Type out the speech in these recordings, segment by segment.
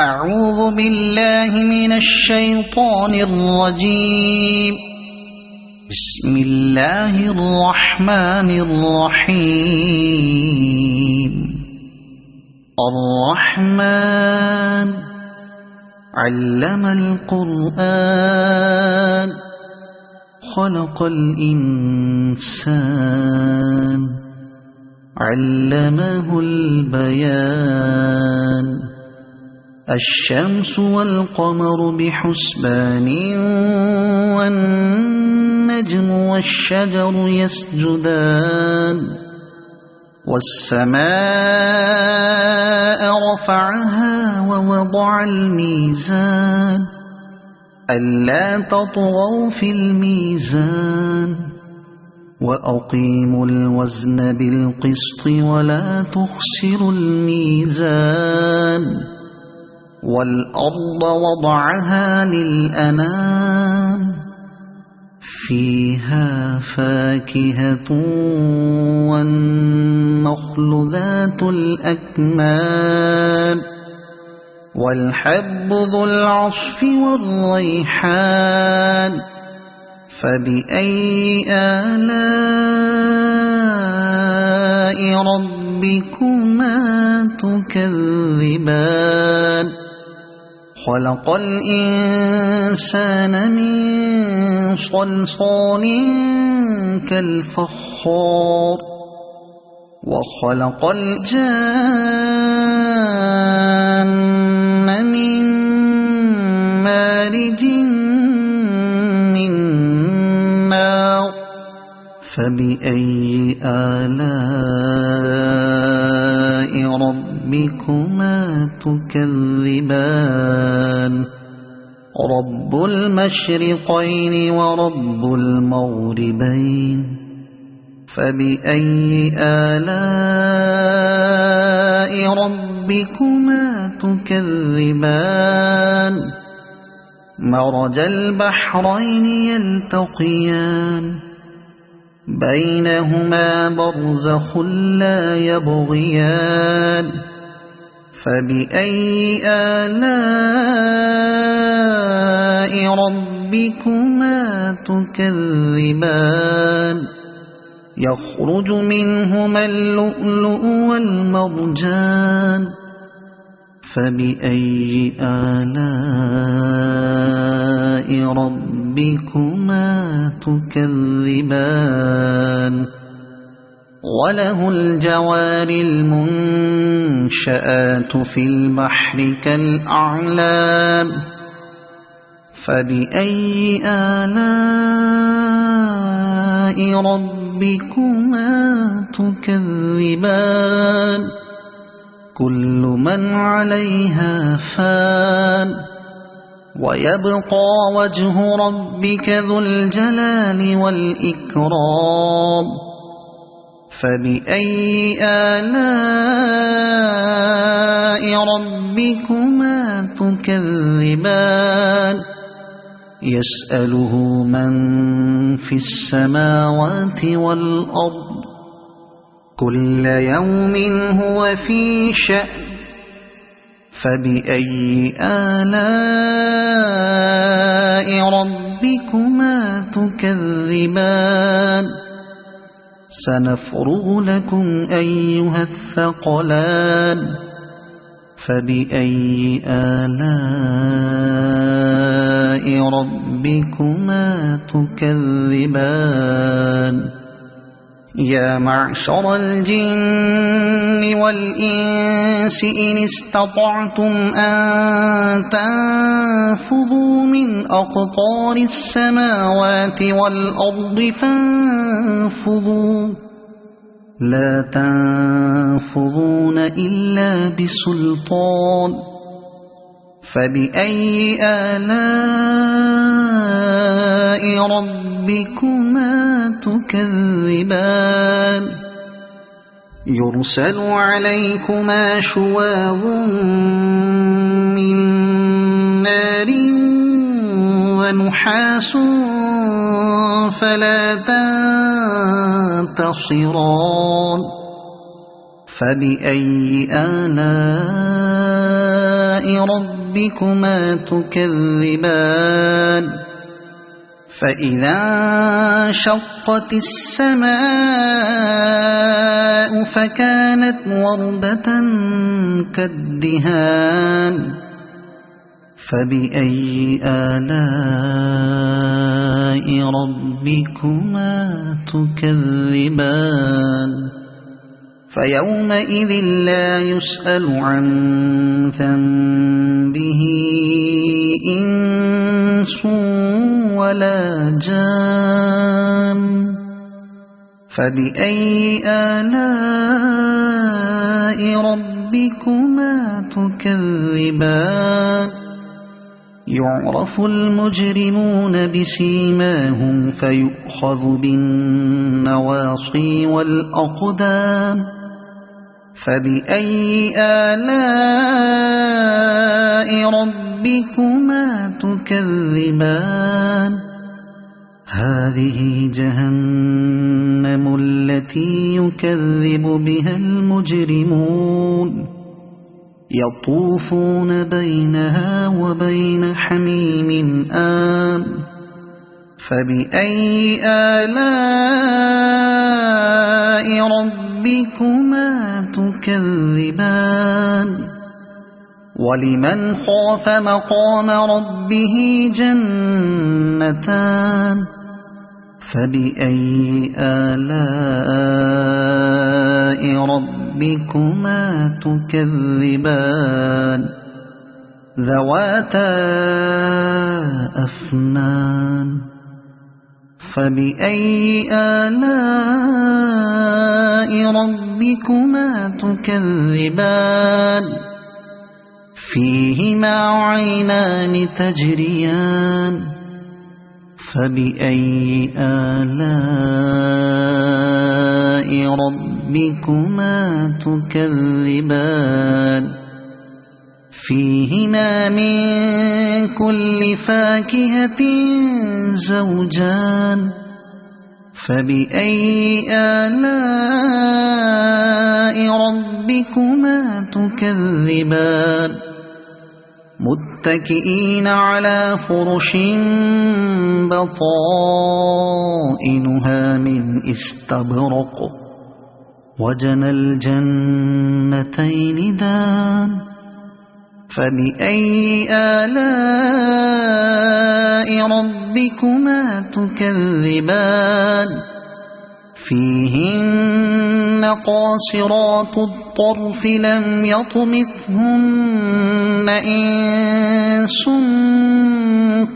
أعوذ بالله من الشيطان الرجيم. بسم الله الرحمن الرحيم. الرحمن علم القرآن خلق الإنسان علمه البيان. الشمس والقمر بحسبان والنجم والشجر يسجدان. والسماء رفعها ووضع الميزان ألا تطغوا في الميزان وأقيموا الوزن بالقسط ولا تخسروا الميزان. والأرض وضعها للأنام فيها فاكهة والنخل ذات الأكمام والحب ذو العصف والريحان. فبأي آلاء ربكما تكذبان. خلق الإنسان من صلصال كالفخار وخلق الجان من مارج من نار. فبأي آلاء ربكما تكذبان. رب المشرقين ورب المغربين. فبأي آلاء ربكما تكذبان. مرج البحرين يلتقيان بينهما برزخ لا يبغيان. فبأي آلاء ربكما تكذبان. يخرج منهما اللؤلؤ والمرجان. فبأي آلاء ربكما تكذبان. وله الجوار المنشآت في البحر كالأعلام. فبأي آلاء ربكما تكذبان. كل من عليها فان ويبقى وجه ربك ذو الجلال والإكرام. فبأي آلاء ربكما تكذبان. يسأله من في السماوات والأرض كل يوم هو في شأن. فبأي آلاء ربكما تكذبان. سنفرغ لكم أيها الثقلان. فبأي آلاء ربكما تكذبان. يا معشر الجن والإنس إن استطعتم أن تنفذوا من أقطار السماوات والأرض فانفذوا لا تنفذون إلا بسلطان. فبأي آلاء ربكما تكذبان. يرسل عليكما شواظ من نار ونحاس فلا تنتصران. فبأي آلاء ربكما تكذبان فإذا انشقت السماء فكانت وردة كالدهان فبأي آلاء ربكما تكذبان فيومئذ لا يسأل عن ذنبه إنس ولا جان فبأي آلاء ربكما تكذبان يعرف المجرمون بسيماهم فيؤخذ بالنواصي والأقدام فبأي آلاء ربكما تكذبان هذه جهنم التي يكذب بها المجرمون يطوفون بينها وبين حميم آن فبأي آلاء ربكما تكذبان ولمن خاف مقام ربه جنتان فبأي آلاء ربكما تكذبان ذواتا أفنان فبأي آلاء ربكما تكذبان فيهما عينان تجريان فبأي آلاء ربكما تكذبان فيهما من كل فاكهة زوجان فبأي آلاء ربكما تكذبان متكئين على فرش بطائنها من استبرق وجنى الجنتين دان فبأي آلاء ربكما تكذبان فيهن قاصرات الطرف لم يطمثهن إنس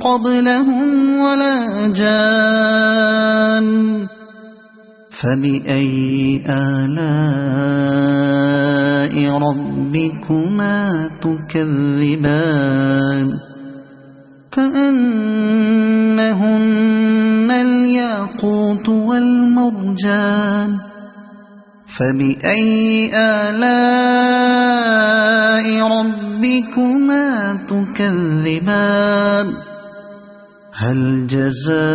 قبلهم ولا جان فبأي آلاء ربكما تكذبان كأنهن الياقوت والمرجان فبأي آلاء ربكما تكذبان هل جزاء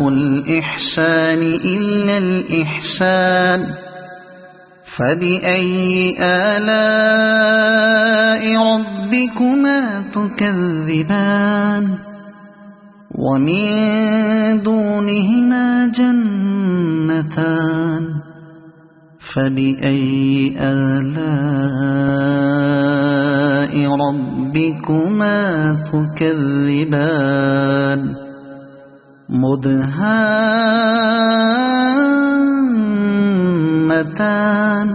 الإحسان إلا الإحسان فبأي آلاء ربكما تكذبان ومن دونهما جنتان فبأي آلاء ربكما تكذبان مدهامتان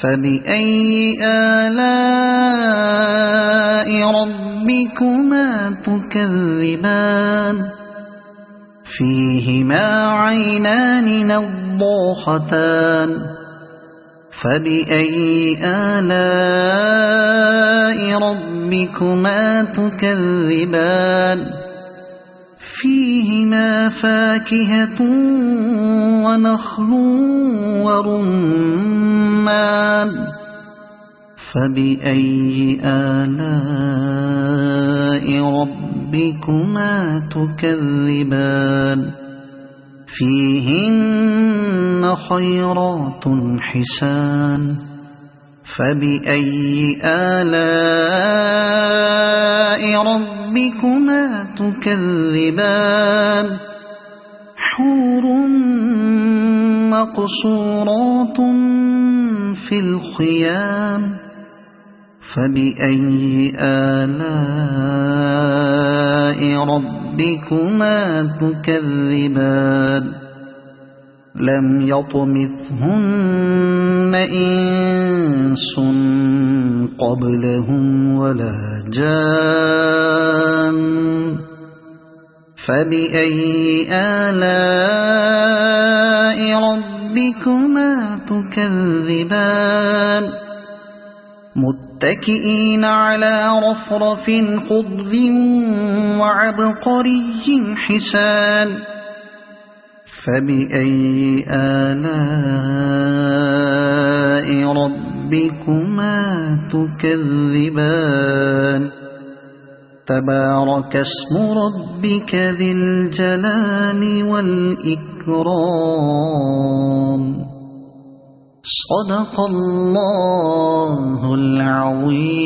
فبأي آلاء ربكما تكذبان فيهما عينان نضاختان فبأي آلاء ربكما تكذبان فيهما فاكهة ونخل ورمان فبأي آلاء ربكما تكذبان فيهن خيرات حسان فبأي آلاء ربكما تكذبان حور مقصورات في الخيام فبأي آلاء ربكما تكذبان لم يطمثهن إنس قبلهم ولا جان فبأي آلاء ربكما تكذبان متكئين على رفرف خضر وعبقري حسان فبأي آلاء ربكما تكذبان تبارك اسم ربك ذي الجلال والإكرام صدق الله العظيم.